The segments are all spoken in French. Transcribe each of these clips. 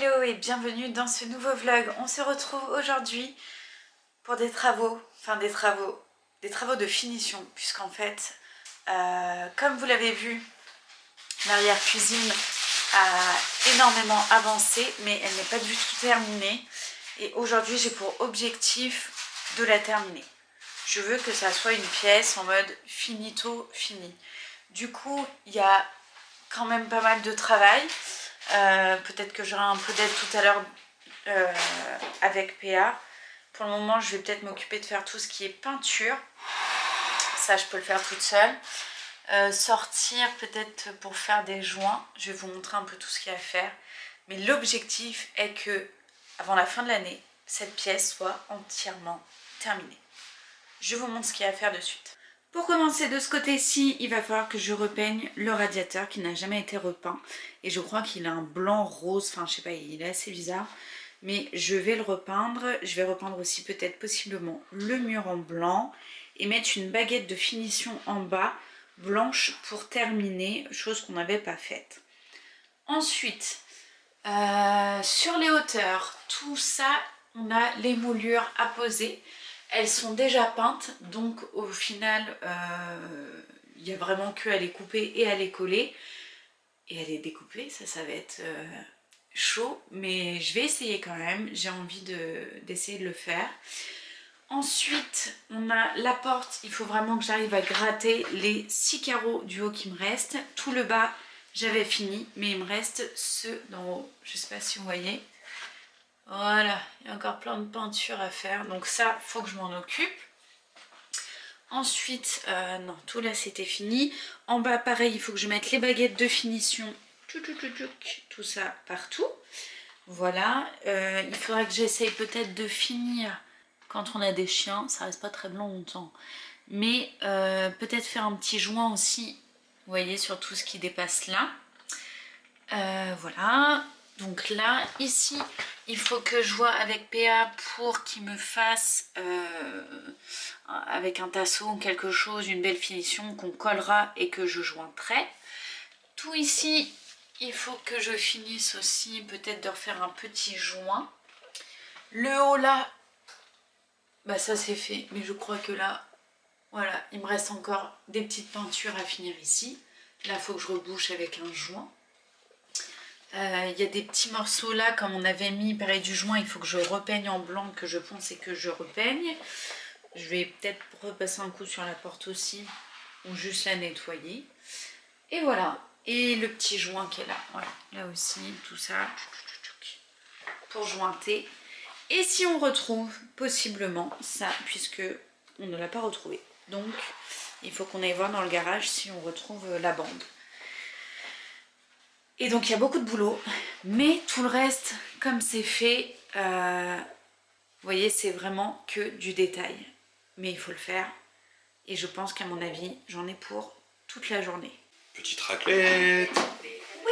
Hello et bienvenue dans ce nouveau vlog. On se retrouve aujourd'hui pour des travaux de finition, puisqu'en fait, comme vous l'avez vu, l'arrière-cuisine a énormément avancé, mais elle n'est pas du tout terminée. Et aujourd'hui, j'ai pour objectif de la terminer. Je veux que ça soit une pièce en mode finito fini. Du coup, il y a quand même pas mal de travail. Peut-être que j'aurai un peu d'aide tout à l'heure avec PA. Pour le moment, je vais peut-être m'occuper de faire tout ce qui est peinture. Ça, je peux le faire toute seule. Sortir peut-être pour faire des joints. Je vais vous montrer un peu tout ce qu'il y a à faire. Mais l'objectif est que, avant la fin de l'année, cette pièce soit entièrement terminée. Je vous montre ce qu'il y a à faire de suite. Pour commencer de ce côté-ci, il va falloir que je repeigne le radiateur qui n'a jamais été repeint. Et je crois qu'il a un blanc rose, enfin je sais pas, il est assez bizarre. Mais je vais le repeindre. Je vais repeindre aussi peut-être possiblement le mur en blanc. Et mettre une baguette de finition en bas, blanche, pour terminer, chose qu'on n'avait pas faite. Ensuite, sur les hauteurs, tout ça, on a les moulures à poser. Elles sont déjà peintes, donc au final, il n'y a vraiment que à les couper et à les coller. Et à les découper, ça va être chaud, mais je vais essayer quand même. J'ai envie d'essayer de le faire. Ensuite, on a la porte. Il faut vraiment que j'arrive à gratter les 6 carreaux du haut qui me restent. Tout le bas, j'avais fini, mais il me reste ceux d'en haut. Je ne sais pas si vous voyez. Voilà, il y a encore plein de peinture à faire, donc ça, faut que je m'en occupe. Ensuite, non, tout là c'était fini. En bas, pareil, il faut que je mette les baguettes de finition, tout ça partout. Voilà, il faudra que j'essaye peut-être de finir quand on a des chiens, ça reste pas très longtemps. Mais peut-être faire un petit joint aussi, vous voyez, sur tout ce qui dépasse là. Voilà. Donc là, ici, il faut que je vois avec PA pour qu'il me fasse avec un tasseau ou quelque chose, une belle finition qu'on collera et que je jointerai. Tout ici, il faut que je finisse aussi peut-être de refaire un petit joint. Le haut là, bah ça c'est fait, mais je crois que là, voilà, il me reste encore des petites peintures à finir ici. Là, il faut que je rebouche avec un joint. Il y a des petits morceaux là, comme on avait mis pareil du joint, il faut que je repeigne en blanc, que je ponce et que je repeigne. Je vais peut-être repasser un coup sur la porte aussi, ou juste la nettoyer. Et voilà, et le petit joint qui est là, voilà, là aussi, tout ça, pour jointer. Et si on retrouve possiblement ça, puisque on ne l'a pas retrouvé, donc il faut qu'on aille voir dans le garage si on retrouve la bande. Et donc il y a beaucoup de boulot, mais tout le reste, comme c'est fait, vous voyez, c'est vraiment que du détail. Mais il faut le faire, et je pense qu'à mon avis, j'en ai pour toute la journée. Petite raclette. Oui.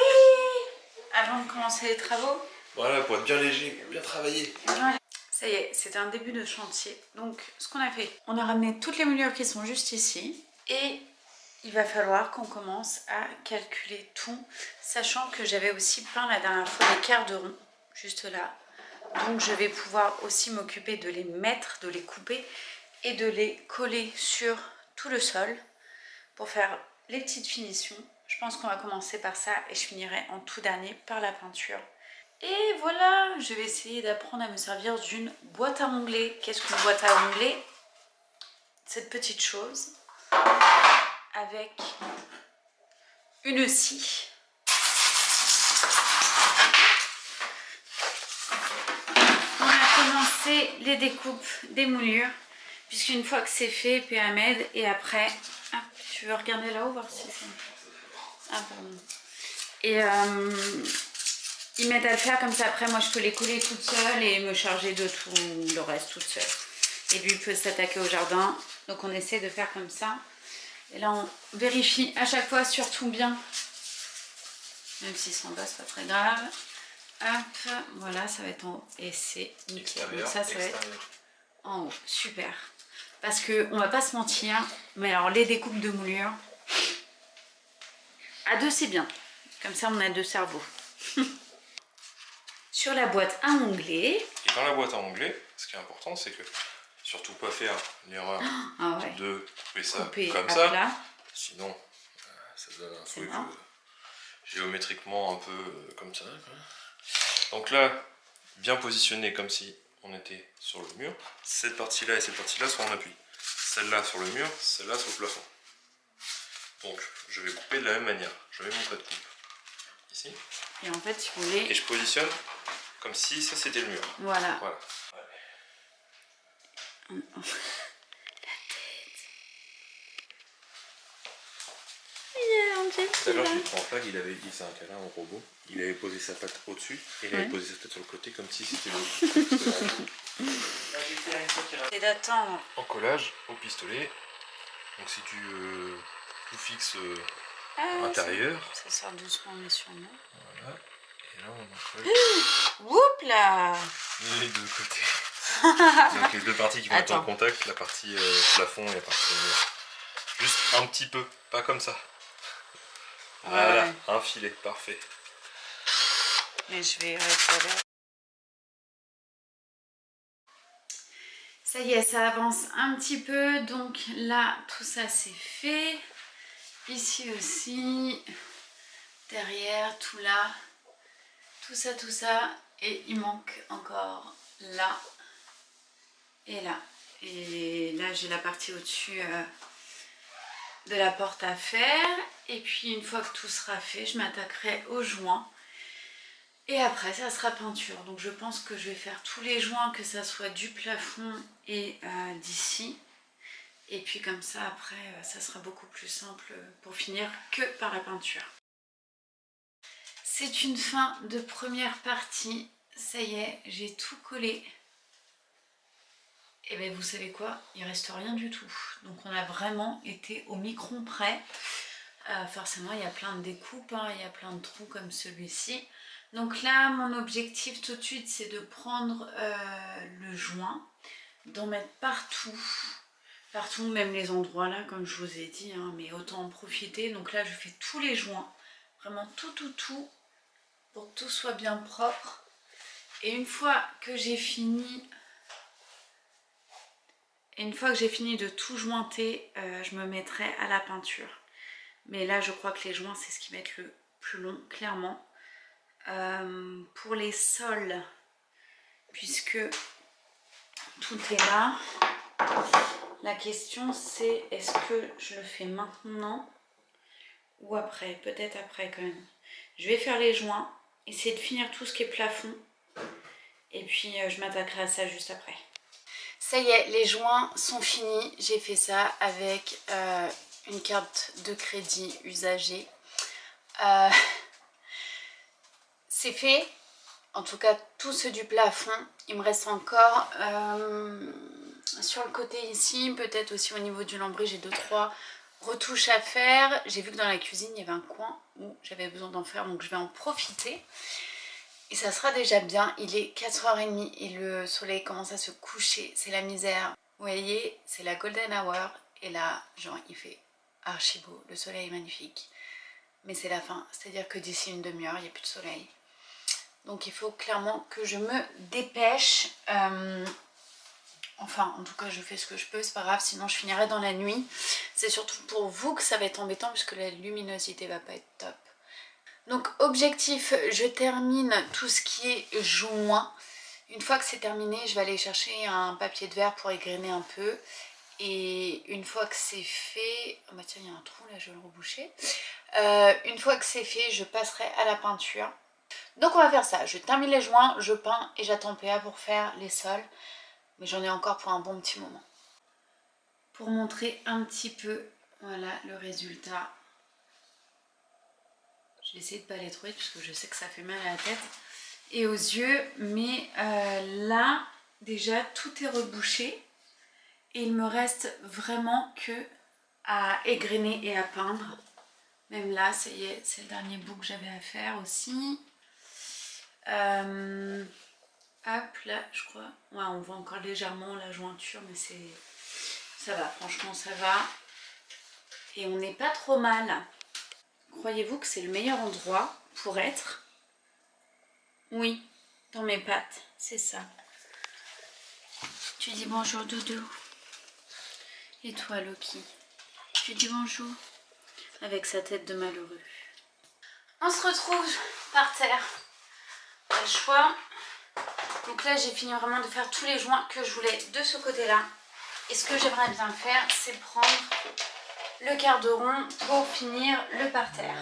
Avant de commencer les travaux. Voilà, pour être bien léger, bien travailler. Ouais. Ça y est, c'était un début de chantier. Donc ce qu'on a fait, on a ramené toutes les moulures qui sont juste ici, et il va falloir qu'on commence à calculer tout, sachant que j'avais aussi peint la dernière fois les quarts de rond, juste là. Donc je vais pouvoir aussi m'occuper de les mettre, de les couper et de les coller sur tout le sol pour faire les petites finitions. Je pense qu'on va commencer par ça et je finirai en tout dernier par la peinture. Et voilà, je vais essayer d'apprendre à me servir d'une boîte à onglet. Qu'est-ce qu'une boîte à onglet? Cette petite chose avec une scie. On a commencé les découpes des moulures, puisqu'une fois que c'est fait, PA m'aide, et après, ah, tu veux regarder là-haut, voir si c'est... Ah pardon. Et il m'aide à le faire, comme ça après moi je peux les coller toute seule et me charger de tout le reste toute seule. Et lui il peut s'attaquer au jardin, donc on essaie de faire comme ça. Et là on vérifie à chaque fois surtout bien, même si c'est en bas c'est pas très grave. Hop, voilà, ça va être en haut et c'est nickel. Donc ça va être en haut, super. Parce que on va pas se mentir, mais alors les découpes de moulures, à deux c'est bien. Comme ça on a deux cerveaux. sur la boîte à onglets. Et dans la boîte à onglets, ce qui est important, c'est que surtout pas faire l'erreur de couper ça comme ça. Plat. Sinon, ça donne un truc géométriquement un peu comme ça. Donc là, bien positionné comme si on était sur le mur. Cette partie-là et cette partie-là sont en appui. Celle-là sur le mur, celle-là sur le plafond. Donc, je vais couper de la même manière. Je vais montrer de coupe. Ici. Et en fait, si vous voulez... Et je positionne comme si ça c'était le mur. Voilà. Voilà. La tête. Tout à l'heure, j'ai pris en flag, c'est un câlin en robot. Il avait posé sa patte au-dessus et il avait posé sa tête sur le côté comme si c'était le. C'est d'attendre. En collage au pistolet. Donc c'est du tout fixe intérieur. Ça sort doucement mais sûrement. Voilà. Et là on en colle. Oups là. Les deux côtés. Donc les deux parties qui vont être en contact, la partie plafond et la partie mur. Juste un petit peu, pas comme ça. Voilà, un filet, parfait. Mais je vais réparer. Ça y est, ça avance un petit peu. Donc là, tout ça c'est fait. Ici aussi. Derrière, tout là. Tout ça, tout ça. Et il manque encore là. Et là. Et là, j'ai la partie au-dessus de la porte à faire. Et puis, une fois que tout sera fait, je m'attaquerai aux joints. Et après, ça sera peinture. Donc, je pense que je vais faire tous les joints, que ça soit du plafond et d'ici. Et puis, comme ça, après, ça sera beaucoup plus simple pour finir que par la peinture. C'est une fin de première partie. Ça y est, j'ai tout collé. Et bien vous savez quoi, il reste rien du tout. Donc on a vraiment été au micron près. Forcément il y a plein de découpes, hein, il y a plein de trous comme celui-ci. Donc là mon objectif tout de suite c'est de prendre le joint, d'en mettre partout. Partout, même les endroits là comme je vous ai dit, hein, mais autant en profiter. Donc là je fais tous les joints, vraiment tout pour que tout soit bien propre. Et une fois que j'ai fini... Et une fois que j'ai fini de tout jointer, je me mettrai à la peinture. Mais là, je crois que les joints, c'est ce qui va être le plus long, clairement. Pour les sols, puisque tout est là, la question c'est est-ce que je le fais maintenant ou après? Peut-être après quand même. Je vais faire les joints, essayer de finir tout ce qui est plafond. Et puis, je m'attaquerai à ça juste après. Ça y est, les joints sont finis. J'ai fait ça avec une carte de crédit usagée. C'est fait. En tout cas, tout ce du plafond. Il me reste encore sur le côté ici, peut-être aussi au niveau du lambris, j'ai 2-3 retouches à faire. J'ai vu que dans la cuisine, il y avait un coin où j'avais besoin d'en faire, donc je vais en profiter. Et ça sera déjà bien, il est 4h30 et le soleil commence à se coucher, c'est la misère. Vous voyez, c'est la golden hour et là, genre, il fait archi beau, le soleil est magnifique. Mais c'est la fin, c'est-à-dire que d'ici une demi-heure, il n'y a plus de soleil. Donc il faut clairement que je me dépêche. Enfin, en tout cas, je fais ce que je peux, c'est pas grave, sinon je finirai dans la nuit. C'est surtout pour vous que ça va être embêtant puisque la luminosité va pas être top. Donc objectif, je termine tout ce qui est joint. Une fois que c'est terminé, je vais aller chercher un papier de verre pour égrainer un peu. Et une fois que c'est fait... Oh bah tiens, il y a un trou là, je vais le reboucher. Une fois que c'est fait, je passerai à la peinture. Donc on va faire ça, je termine les joints, je peins et j'attends PA pour faire les sols. Mais j'en ai encore pour un bon petit moment. Pour montrer un petit peu, voilà le résultat. Je vais essayer de pas aller trop vite parce que je sais que ça fait mal à la tête et aux yeux. Mais là, déjà, tout est rebouché. Et il me reste vraiment que à égrainer et à peindre. Même là, ça y est, c'est le dernier bout que j'avais à faire aussi. Hop, là, je crois. Ouais, on voit encore légèrement la jointure, mais ça va, franchement, ça va. Et on n'est pas trop mal. Croyez-vous que c'est le meilleur endroit pour être? Oui, dans mes pattes, c'est ça. Tu dis bonjour Doudou. Et toi Loki, tu dis bonjour avec sa tête de malheureux. On se retrouve par terre. Pas le choix. Donc là j'ai fini vraiment de faire tous les joints que je voulais de ce côté-là. Et ce que j'aimerais bien faire, c'est prendre le quart de rond pour finir le parterre.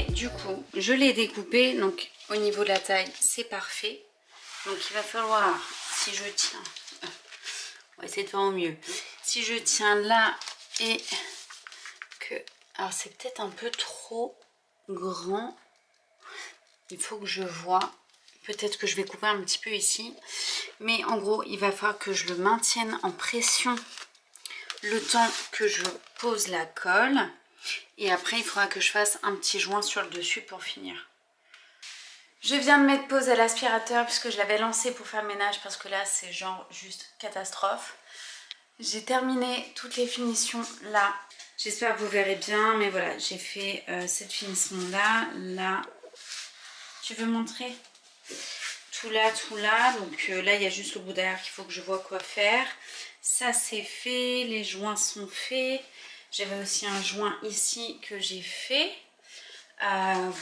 Du coup, je l'ai découpé, donc au niveau de la taille, c'est parfait. Donc il va falloir, si je tiens, on va essayer de faire au mieux. Si je tiens là et que, alors c'est peut-être un peu trop grand, il faut que je vois, peut-être que je vais couper un petit peu ici. Mais en gros, il va falloir que je le maintienne en pression le temps que je pose la colle. Et après, il faudra que je fasse un petit joint sur le dessus pour finir. Je viens de mettre pause à l'aspirateur puisque je l'avais lancé pour faire le ménage parce que là, c'est genre juste catastrophe. J'ai terminé toutes les finitions là. J'espère que vous verrez bien, mais voilà, j'ai fait cette finition là, là. Tu veux montrer? Tout là, tout là. Donc là, il y a juste le bout derrière qu'il faut que je vois quoi faire. Ça, c'est fait. Les joints sont faits. J'avais aussi un joint ici que j'ai fait.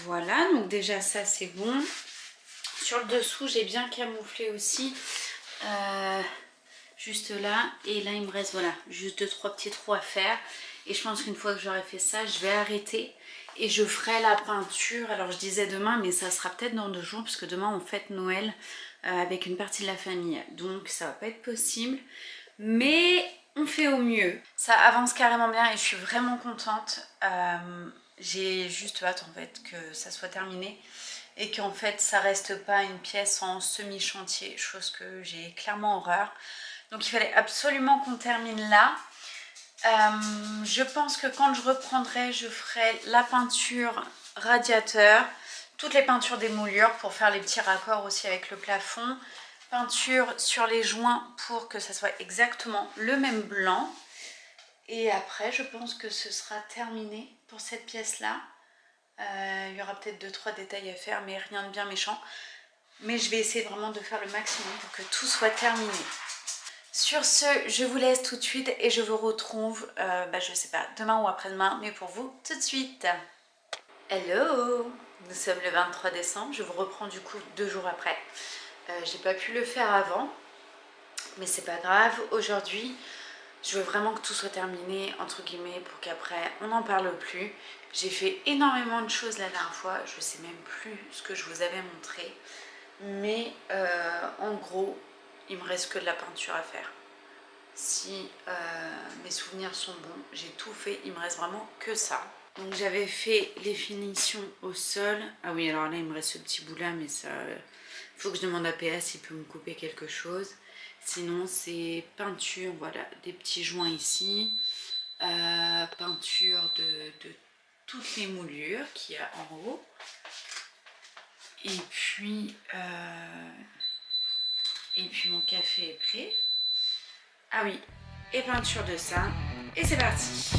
Voilà, donc déjà ça c'est bon. Sur le dessous, j'ai bien camouflé aussi. Juste là. Et là, il me reste voilà, juste 2-3 petits trous à faire. Et je pense qu'une fois que j'aurai fait ça, je vais arrêter. Et je ferai la peinture. Alors je disais demain, mais ça sera peut-être dans 2 jours. Parce que demain, on fête Noël avec une partie de la famille. Donc ça va pas être possible. Mais on fait au mieux. Ça avance carrément bien et je suis vraiment contente. J'ai juste hâte en fait que ça soit terminé et qu'en fait ça reste pas une pièce en semi-chantier, chose que j'ai clairement horreur. Donc il fallait absolument qu'on termine là. Je pense que quand je reprendrai, je ferai la peinture radiateur, toutes les peintures des moulures pour faire les petits raccords aussi avec le plafond. Peinture sur les joints pour que ça soit exactement le même blanc. Et après, je pense que ce sera terminé pour cette pièce-là. Il y aura peut-être 2-3 détails à faire, mais rien de bien méchant. Mais je vais essayer vraiment de faire le maximum pour que tout soit terminé. Sur ce, je vous laisse tout de suite et je vous retrouve, je sais pas, demain ou après-demain, mais pour vous, tout de suite. Hello! Nous sommes le 23 décembre, je vous reprends du coup 2 jours après. J'ai pas pu le faire avant, mais c'est pas grave. Aujourd'hui, je veux vraiment que tout soit terminé, entre guillemets, pour qu'après on n'en parle plus. J'ai fait énormément de choses la dernière fois, je sais même plus ce que je vous avais montré. Mais en gros, il me reste que de la peinture à faire. Si mes souvenirs sont bons, j'ai tout fait, il me reste vraiment que ça. Donc j'avais fait les finitions au sol. Ah oui, alors là il me reste ce petit bout là, mais ça... faut que je demande à PA s'il peut me couper quelque chose. Sinon c'est peinture, voilà, des petits joints ici. Peinture de toutes les moulures qu'il y a en haut. Et puis mon café est prêt. Ah oui, et peinture de ça. Et c'est parti.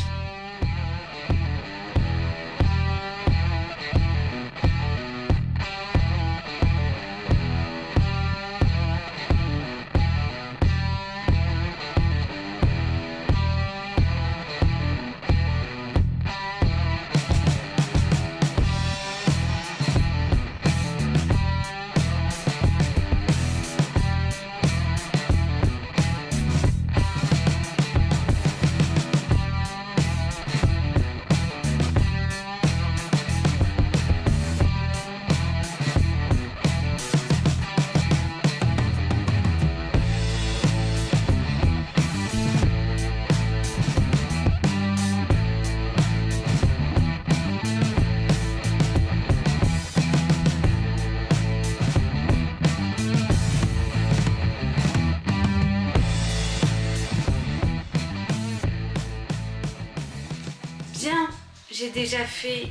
j'ai déjà fait,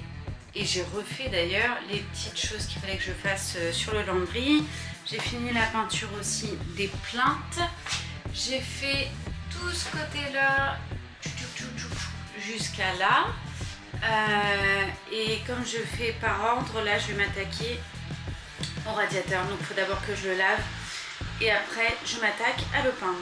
et j'ai refait d'ailleurs, les petites choses qu'il fallait que je fasse sur le lambris. J'ai fini la peinture aussi des plaintes. J'ai fait tout ce côté-là jusqu'à là. Et comme je fais par ordre, là je vais m'attaquer au radiateur. Donc il faut d'abord que je le lave et après je m'attaque à le peindre.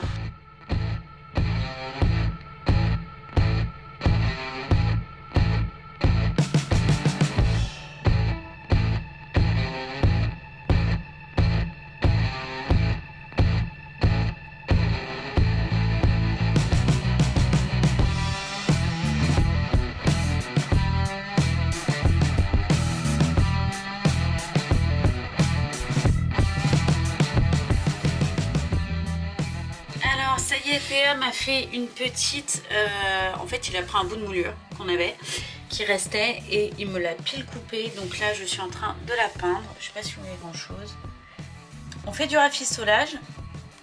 PA m'a fait une petite, en fait il a pris un bout de moulure qu'on avait qui restait et il me l'a pile coupé, donc là je suis en train de la peindre. Je sais pas si vous voyez grand chose. On fait du rafistolage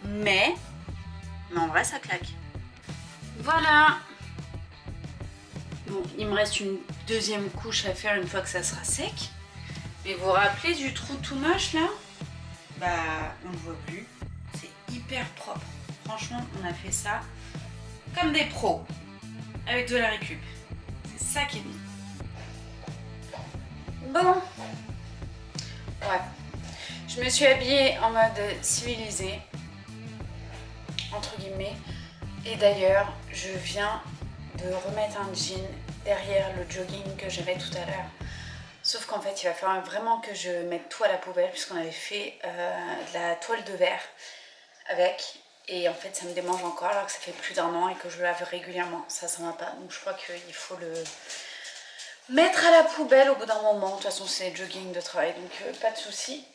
mais en vrai ça claque. Voilà. Bon, il me reste une deuxième couche à faire une fois que ça sera sec, mais vous vous rappelez du trou tout moche là? Bah on le voit plus, c'est hyper propre. Franchement, on a fait ça comme des pros, avec de la récup. C'est ça qui est bien. Bon, ouais. Je me suis habillée en mode civilisé, entre guillemets. Et d'ailleurs, je viens de remettre un jean derrière le jogging que j'avais tout à l'heure. Sauf qu'en fait, il va falloir vraiment que je mette tout à la poubelle, puisqu'on avait fait de la toile de verre avec. Et en fait ça me démange encore alors que ça fait plus d'1 an et que je le lave régulièrement. Ça va pas. Donc je crois qu'il faut le mettre à la poubelle au bout d'un moment. De toute façon c'est jogging de travail donc pas de souci.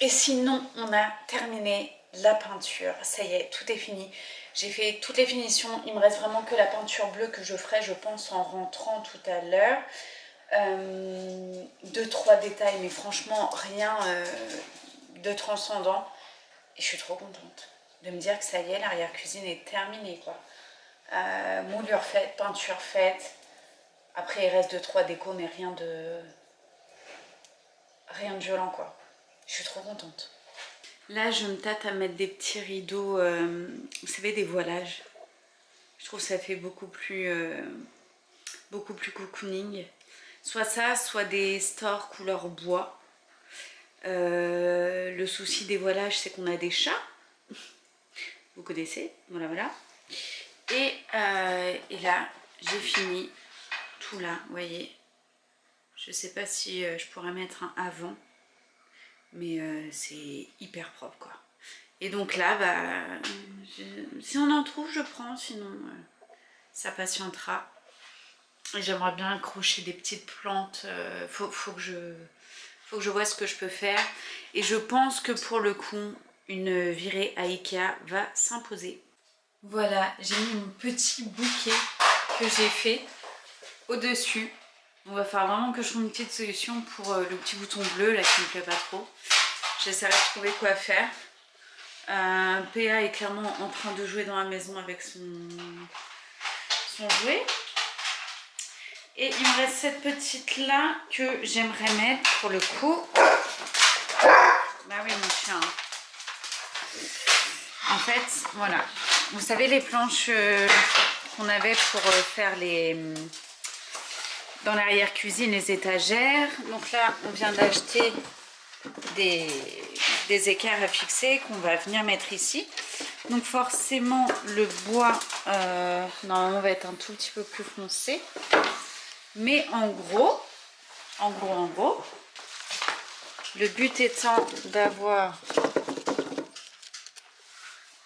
Et sinon on a terminé la peinture. Ça y est, tout est fini. J'ai fait toutes les finitions. Il me reste vraiment que la peinture bleue que je ferai je pense en rentrant tout à l'heure. 2-3 détails mais franchement rien de transcendant. Et je suis trop contente de me dire que ça y est, l'arrière-cuisine est terminée quoi. Moulure faite, peinture faite. Après il reste 2-3 décos mais rien de violent quoi. Je suis trop contente. Là je me tâte à mettre des petits rideaux, vous savez des voilages. Je trouve que ça fait beaucoup plus cocooning. Soit ça, soit des stores couleur bois. Le souci des voilages c'est qu'on a des chats. Vous connaissez, voilà. Et là, j'ai fini tout là, vous voyez. Je sais pas si je pourrais mettre un avant, mais c'est hyper propre quoi. Et donc là, bah, si on en trouve, je prends, sinon ça patientera. Et j'aimerais bien accrocher des petites plantes. Faut que je vois ce que je peux faire. Et je pense que pour le coup, une virée à Ikea va s'imposer. Voilà, j'ai mis mon petit bouquet que j'ai fait au-dessus. On va faire vraiment que je trouve une petite solution pour le petit bouton bleu là qui me plaît pas trop. J'essaierai de trouver quoi faire. PA est clairement en train de jouer dans la maison avec son jouet. Et il me reste cette petite là que j'aimerais mettre pour le coup. Bah oui mon chien. En fait, voilà. Vous savez les planches qu'on avait pour faire les dans l'arrière-cuisine, les étagères. Donc là, on vient d'acheter des équerres à fixer qu'on va venir mettre ici. Donc forcément, le bois, normalement, va être un tout petit peu plus foncé. Mais en gros, le but étant d'avoir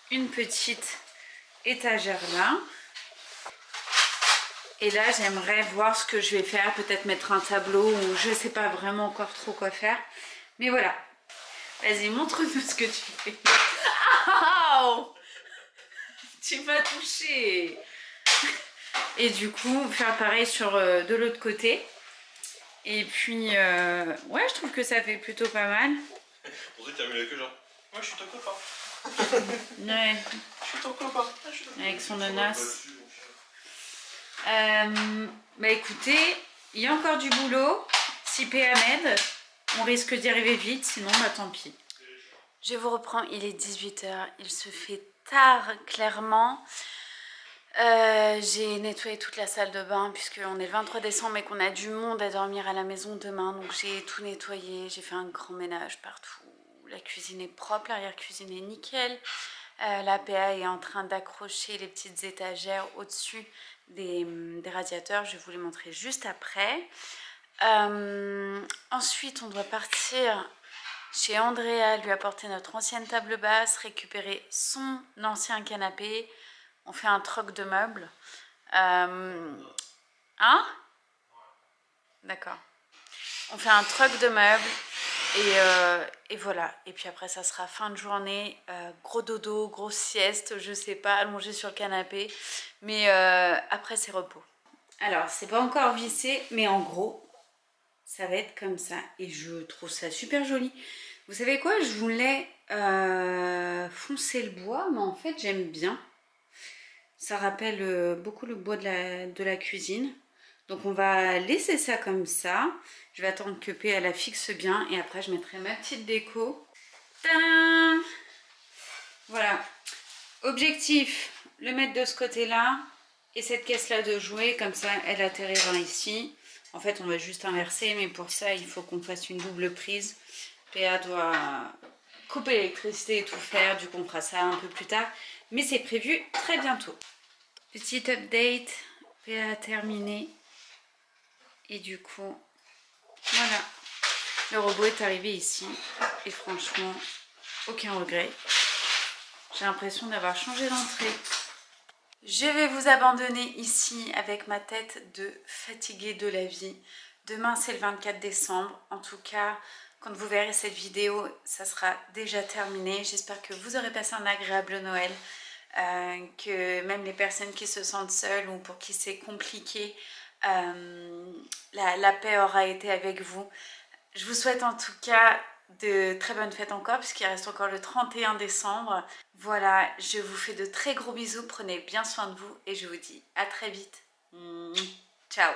une petite étagère là. Et là, j'aimerais voir ce que je vais faire. Peut-être mettre un tableau ou je sais pas vraiment encore trop quoi faire. Mais voilà. Vas-y, montre-nous ce que tu fais. Oh, tu m'as touché. Et du coup, faire pareil sur de l'autre côté. Et puis, ouais, je trouve que ça fait plutôt pas mal. Pour ça, tu as mis la queue genre. Moi, je suis ton copain. Ouais. Je suis ton copain. Avec son ananas. Bah écoutez, Il y a encore du boulot. Si PA m'aide, on risque d'y arriver vite, sinon bah tant pis. Je vous reprends, il est 18 h, il se fait tard clairement. J'ai nettoyé toute la salle de bain puisqu'on est le 23 décembre et qu'on a du monde à dormir à la maison demain. Donc j'ai tout nettoyé, j'ai fait un grand ménage partout. La cuisine est propre, l'arrière-cuisine est nickel. La PA est en train d'accrocher les petites étagères au-dessus des radiateurs. Je vais vous les montrer juste après. Ensuite, on doit partir chez Andrea, lui apporter notre ancienne table basse, récupérer son ancien canapé. On fait un troc de meubles. Hein? D'accord. On fait un troc de meubles. Et voilà, et puis après ça sera fin de journée, gros dodo, grosse sieste, je sais pas, allongé sur le canapé, mais après c'est repos. Alors c'est pas encore vissé, mais en gros ça va être comme ça et je trouve ça super joli. Vous savez quoi, je voulais foncer le bois, mais en fait j'aime bien, ça rappelle beaucoup le bois de la cuisine. Donc on va laisser ça comme ça. Je vais attendre que PA la fixe bien et après je mettrai ma petite déco. Tadam! Voilà. Objectif, le mettre de ce côté-là et cette caisse-là de jouets, comme ça elle atterrira ici. En fait on va juste inverser, mais pour ça il faut qu'on fasse une double prise. PA doit couper l'électricité et tout faire, du coup on fera ça un peu plus tard. Mais c'est prévu très bientôt. Petit update, PA a terminé. Et du coup, voilà, le robot est arrivé ici et franchement, aucun regret. J'ai l'impression d'avoir changé d'entrée. Je vais vous abandonner ici avec ma tête de fatiguée de la vie. Demain, c'est le 24 décembre. En tout cas, quand vous verrez cette vidéo, ça sera déjà terminé. J'espère que vous aurez passé un agréable Noël. Que même les personnes qui se sentent seules ou pour qui c'est compliqué, la paix aura été avec vous. Je vous souhaite en tout cas de très bonnes fêtes encore puisqu'il reste encore le 31 décembre. Voilà, je vous fais de très gros bisous, prenez bien soin de vous et je vous dis à très vite. Ciao.